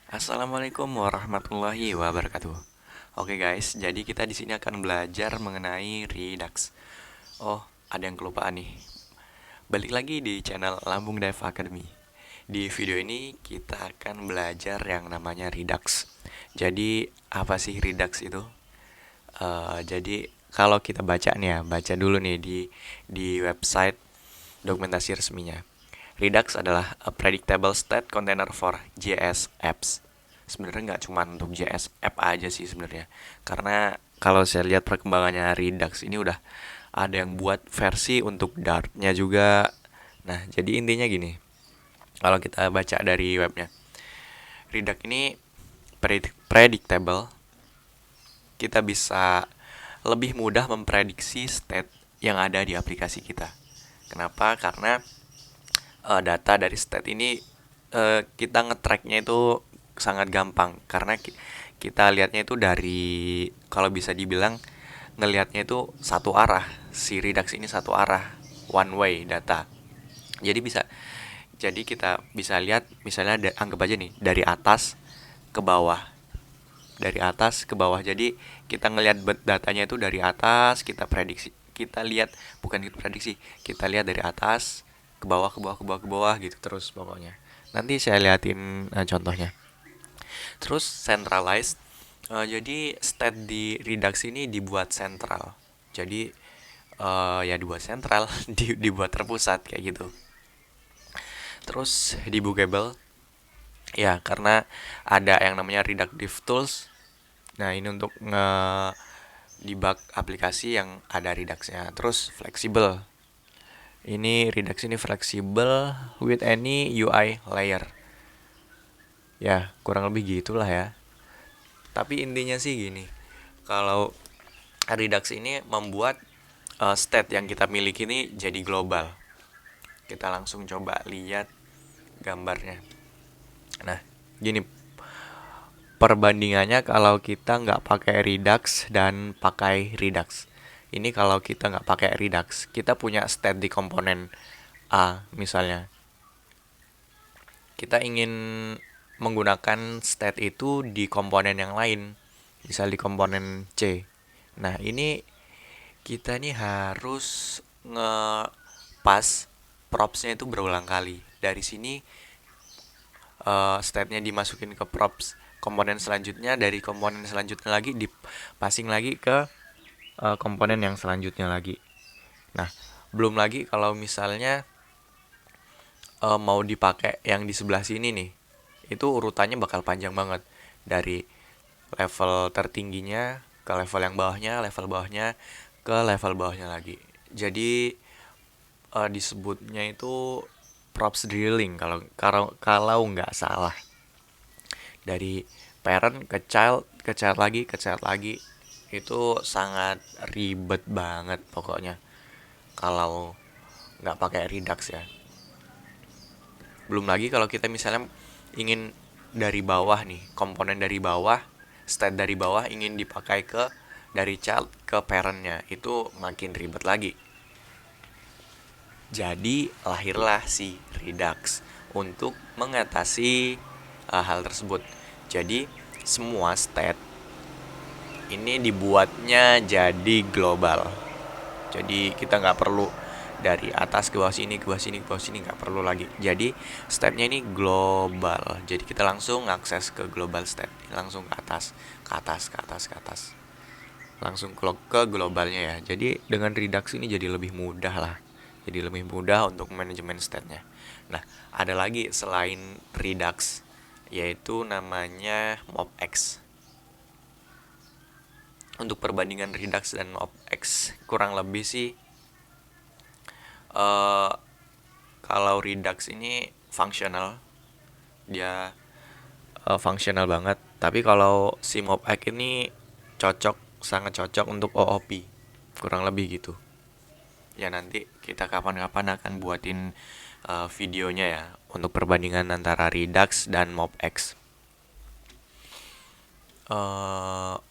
Assalamualaikum warahmatullahi wabarakatuh. Oke guys, jadi kita di sini akan belajar mengenai Redux. Oh, ada yang kelupaan nih. Balik lagi di channel Lambung Dev Academy. Di video ini kita akan belajar yang namanya Redux. Jadi apa sih Redux itu? Jadi kalau kita baca nih ya, baca dulu nih di website dokumentasi resminya. Redux adalah a predictable state container for JS apps. Sebenarnya nggak cuma untuk JS app aja sih sebenarnya. Karena kalau saya lihat perkembangannya Redux ini udah ada yang buat versi untuk Dart-nya juga. Nah, jadi intinya gini. Kalau kita baca dari webnya, Redux ini predictable. Kita bisa lebih mudah memprediksi state yang ada di aplikasi kita. Kenapa? Karena data dari state ini kita nge-tracknya itu sangat gampang karena kita lihatnya itu dari, kalau bisa dibilang ngelihatnya itu satu arah. Si Redux ini satu arah, one way data. Jadi kita bisa lihat misalnya anggap aja nih dari atas ke bawah, dari atas ke bawah. Jadi kita ngelihat datanya itu dari atas, kita prediksi, kita lihat, bukan kita prediksi, kita lihat dari atas ke bawah, ke bawah, ke bawah, ke bawah gitu terus pokoknya. Nanti saya liatin contohnya. Terus centralized. Jadi state di Redux ini dibuat sentral. Jadi ya dibuat sentral, dibuat terpusat kayak gitu. Terus debuggable. Ya, karena ada yang namanya reductive tools. Nah, ini untuk debug aplikasi yang ada Redux-nya. Terus flexible. Ini Redux ini flexible with any UI layer. Ya, kurang lebih gitulah ya. Tapi intinya sih gini. Kalau Redux ini membuat state yang kita miliki ini jadi global. Kita langsung coba lihat gambarnya. Nah, gini perbandingannya kalau kita nggak pakai Redux dan pakai Redux. Ini kalau kita nggak pakai Redux, kita punya state di komponen A misalnya. Kita ingin menggunakan state itu di komponen yang lain, misal di komponen C. Nah, ini kita nih harus nge-pass propsnya itu berulang kali. Dari sini state-nya dimasukin ke props komponen selanjutnya, dari komponen selanjutnya lagi di passing lagi ke komponen yang selanjutnya lagi. Nah, belum lagi kalau misalnya mau dipakai yang di sebelah sini nih, itu urutannya bakal panjang banget dari level tertingginya ke level bawahnya ke level bawahnya lagi. Jadi disebutnya itu props drilling kalau kalau nggak salah. Dari parent ke child lagi, ke child lagi. Itu sangat ribet banget pokoknya kalau nggak pakai Redux ya. Belum lagi kalau kita misalnya ingin dari bawah nih, komponen dari bawah, state dari bawah ingin dipakai ke dari child ke parentnya, itu makin ribet lagi. Jadi lahirlah si Redux untuk mengatasi hal tersebut. Jadi semua state ini dibuatnya jadi global. Jadi kita nggak perlu dari atas ke bawah sini, ke bawah sini, ke bawah sini, nggak perlu lagi. Jadi stepnya ini global. Jadi kita langsung akses ke global step, langsung ke atas, ke atas, ke atas, ke atas, langsung ke globalnya ya. Jadi dengan Redux ini jadi lebih mudah lah. Jadi lebih mudah untuk manajemen state-nya. Nah, ada lagi selain Redux, yaitu namanya MobX. Untuk perbandingan Redux dan MobX kurang lebih sih uh, kalau Redux ini fungsional, dia fungsional banget. Tapi kalau si MobX ini cocok, sangat cocok untuk OOP, kurang lebih gitu. Ya nanti kita kapan-kapan akan buatin videonya ya untuk perbandingan antara Redux dan MobX.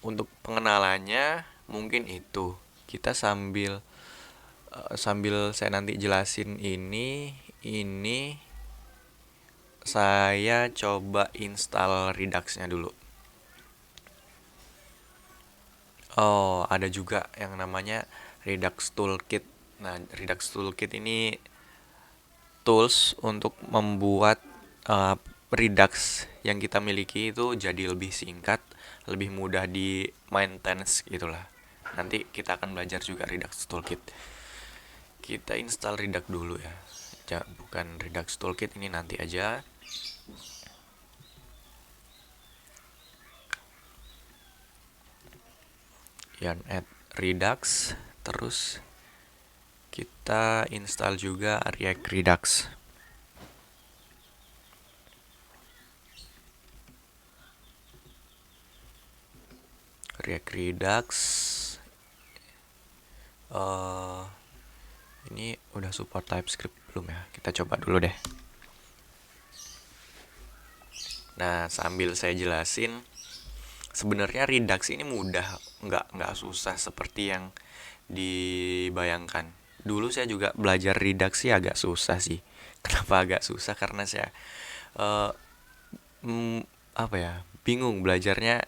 Untuk pengenalannya mungkin itu kita sambil saya nanti jelasin ini saya coba install Redux-nya dulu. Oh, ada juga yang namanya Redux Toolkit. Nah, Redux Toolkit ini tools untuk membuat uh, Redux yang kita miliki itu jadi lebih singkat, lebih mudah di maintenance gitulah. Nanti kita akan belajar juga Redux Toolkit. Kita install Redux dulu ya. Bukan Redux Toolkit, ini nanti aja. Yarn add Redux, terus kita install juga React Redux. React Redux ini udah support TypeScript belum ya? Kita coba dulu deh. Nah, sambil saya jelasin, sebenarnya Redux ini mudah, nggak susah seperti yang dibayangkan. Dulu saya juga belajar Redux sih agak susah sih. Kenapa agak susah? Karena saya uh, apa ya, bingung belajarnya,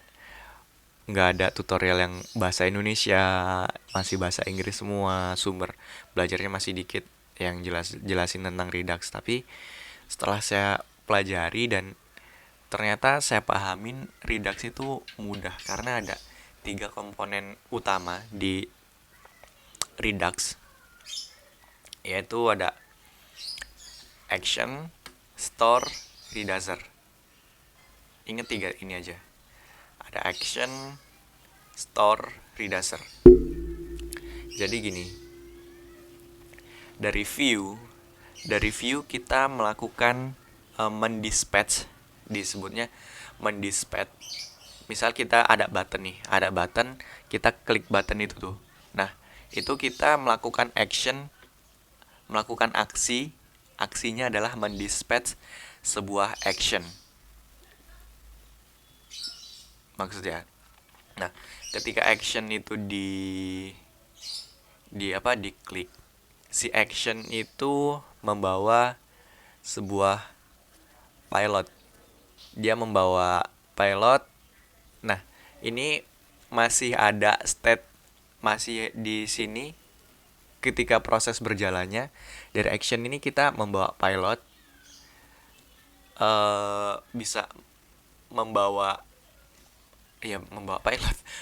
nggak ada tutorial yang bahasa Indonesia, masih bahasa Inggris semua, sumber belajarnya masih dikit yang jelasin tentang Redux. Tapi setelah saya pelajari dan ternyata saya pahamin, Redux itu mudah karena ada 3 komponen utama di Redux, yaitu ada action, store, reducer. Ingat 3 ini aja. Ada action, store, reducer. Jadi gini, dari view kita melakukan mendispatch, disebutnya mendispatch. Misal kita ada button nih, kita klik button itu tuh. Nah, itu kita melakukan aksinya adalah mendispatch sebuah action. Maksudnya, nah, ketika action itu diklik, si action itu membawa sebuah pilot. Dia membawa pilot. Nah, ini masih ada state, masih di sini. Ketika proses berjalannya dari action ini, kita membawa pilot, bisa membawa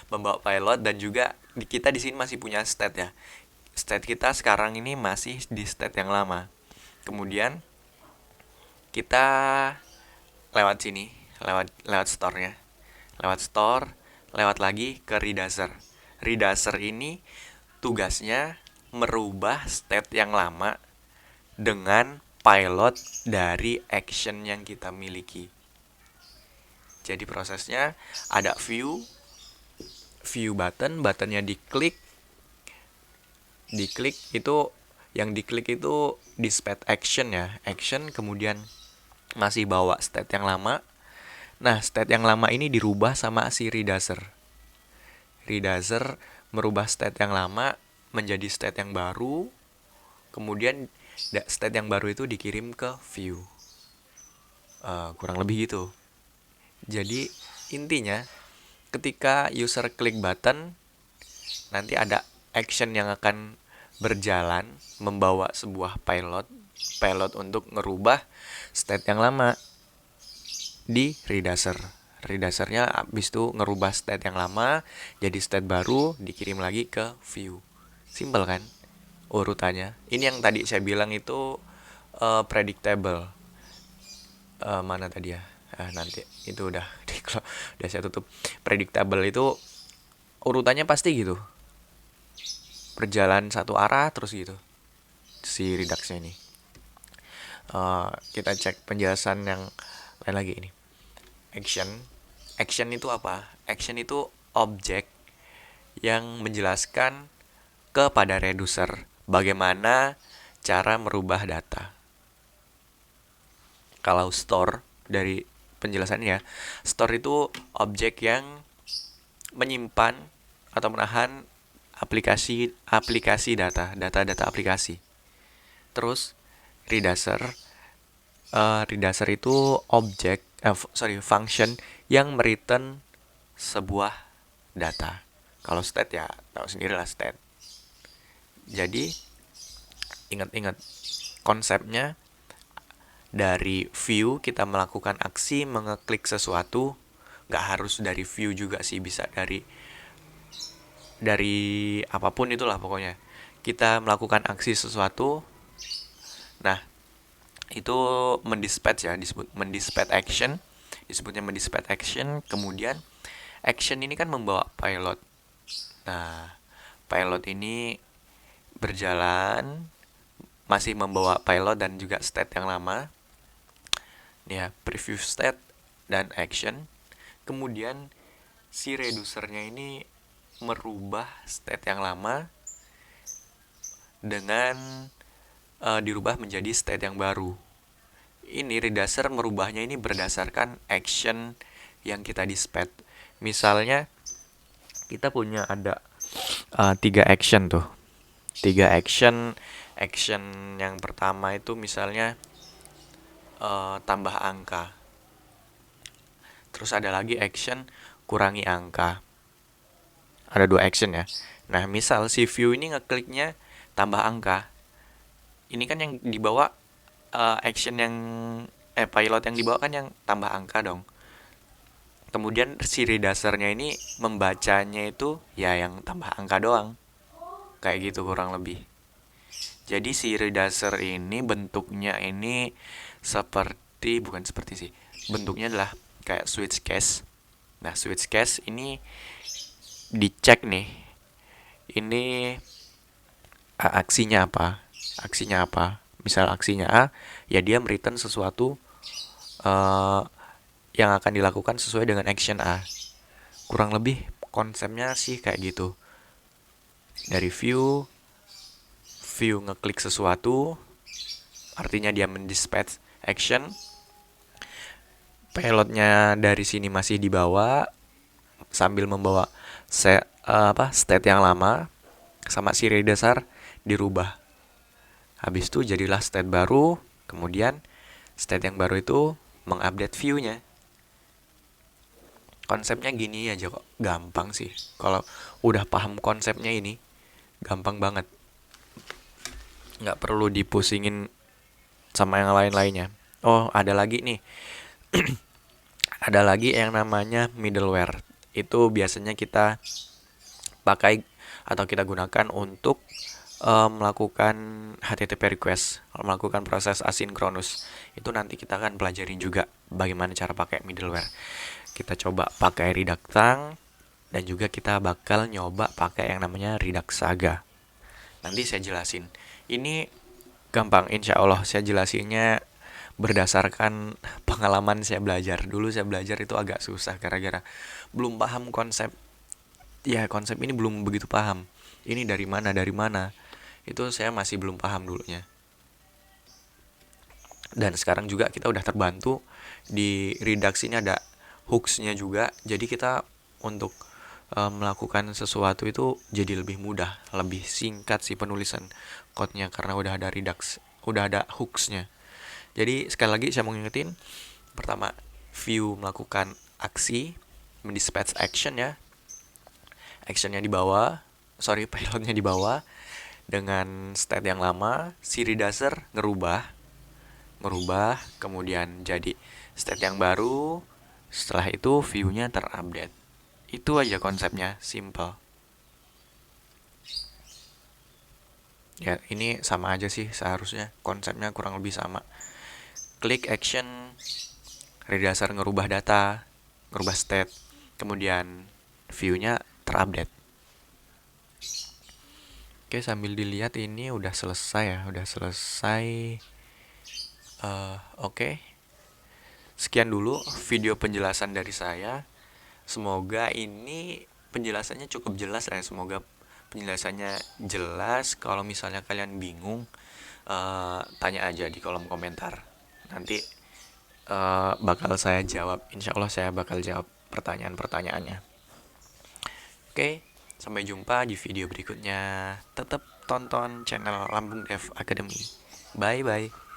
membawa pilot, dan juga kita di sini masih punya state ya. State kita sekarang ini masih di state yang lama. Kemudian kita lewat sini, lewat store-nya. Lewat store, lewat lagi ke reducer. Reducer ini tugasnya merubah state yang lama dengan pilot dari action yang kita miliki. Jadi prosesnya ada view buttonnya diklik itu, yang diklik itu dispatch action ya, action, kemudian masih bawa state yang lama. Nah, state yang lama ini dirubah sama si reducer merubah state yang lama menjadi state yang baru, kemudian state yang baru itu dikirim ke view. Kurang lebih gitu. Jadi intinya, ketika user klik button, nanti ada action yang akan berjalan membawa sebuah pilot untuk ngerubah state yang lama di reducer. Reducernya abis itu ngerubah state yang lama jadi state baru, dikirim lagi ke view. Simple kan urutannya? Ini yang tadi saya bilang itu predictable. Mana tadi ya? Nanti itu udah saya tutup. Predictable itu urutannya pasti gitu, berjalan satu arah terus gitu si Redux-nya ini. Kita cek penjelasan yang lain lagi ini. Action itu apa? Action itu objek yang menjelaskan kepada reducer bagaimana cara merubah data. Kalau store, dari penjelasannya, store itu objek yang menyimpan atau menahan aplikasi data aplikasi. Terus reducer Reducer itu function yang mereturn sebuah data. Kalau state ya tahu sendiri lah state. Jadi ingat-ingat konsepnya, dari view kita melakukan aksi mengeklik sesuatu. Nggak harus dari view juga sih, bisa dari apapun itulah pokoknya. Kita melakukan aksi sesuatu. Nah, itu mendispatch ya, disebut mendispatch action. Disebutnya mendispatch action. Kemudian action ini kan membawa payload. Nah, payload ini berjalan, masih membawa payload dan juga state yang lama. Ya, preview state dan action. Kemudian si reducernya ini merubah state yang lama dengan dirubah menjadi state yang baru. Ini reducer merubahnya ini berdasarkan action yang kita dispatch. Misalnya kita punya ada 3 action tuh. 3 action. Action yang pertama itu misalnya tambah angka. Terus ada lagi action kurangi angka. Ada 2 action ya. Nah, misal si view ini ngekliknya tambah angka. Ini kan yang dibawa action yang pilot yang dibawa kan yang tambah angka dong. Kemudian si reducernya ini membacanya itu ya yang tambah angka doang. Kayak gitu kurang lebih. Jadi si reducer ini bentuknya ini bukan seperti sih. Bentuknya adalah kayak switch case. Nah, switch case ini dicek nih. Ini aksinya apa? Aksinya apa? Misal aksinya A, ya dia mereturn sesuatu yang akan dilakukan sesuai dengan action A. Kurang lebih konsepnya sih kayak gitu. Dari view ngeklik sesuatu, artinya dia mendispatch action. Payloadnya dari sini masih dibawa sambil membawa state yang lama, sama si reducer dirubah. Habis itu jadilah state baru. Kemudian state yang baru itu mengupdate view-nya. Konsepnya gini aja kok, gampang sih. Kalau udah paham konsepnya ini, gampang banget. Nggak perlu dipusingin sama yang lain-lainnya. Oh, ada lagi nih. Ada lagi yang namanya middleware. Itu biasanya kita pakai atau kita gunakan untuk melakukan HTTP request, melakukan proses asinkronus. Itu nanti kita akan pelajarin juga bagaimana cara pakai middleware. Kita coba pakai Redaktang, dan juga kita bakal nyoba pakai yang namanya Redux Saga. Nanti saya jelasin. Ini gampang, insya Allah saya jelasinnya berdasarkan pengalaman saya belajar. Dulu saya belajar itu agak susah gara-gara belum paham konsep. Ya, konsep ini belum begitu paham. Ini dari mana itu saya masih belum paham dulunya. Dan sekarang juga kita udah terbantu di Redux ini ada hooks-nya juga. Jadi kita untuk melakukan sesuatu itu jadi lebih mudah, lebih singkat sih penulisan code-nya karena udah ada Redux, udah ada hooks-nya. Jadi sekali lagi saya mau ngingetin, pertama view melakukan aksi, mendispatch action ya. Actionnya di bawah, payloadnya di bawah dengan state yang lama. Si reducer ngerubah, kemudian jadi state yang baru. Setelah itu view-nya terupdate. Itu aja konsepnya, simple. Ya, ini sama aja sih seharusnya. Konsepnya kurang lebih sama. Klik action, reducer ngerubah data, ngerubah state, kemudian view-nya terupdate. Oke, sambil dilihat ini udah selesai ya, Oke. Sekian dulu video penjelasan dari saya. Semoga ini penjelasannya cukup jelas ya. Semoga penjelasannya jelas. Kalau misalnya kalian bingung, tanya aja di kolom komentar. Nanti bakal saya jawab. Insya Allah saya bakal jawab pertanyaan-pertanyaannya. Oke, sampai jumpa di video berikutnya. Tetap tonton channel Lambung Dev Academy. Bye-bye.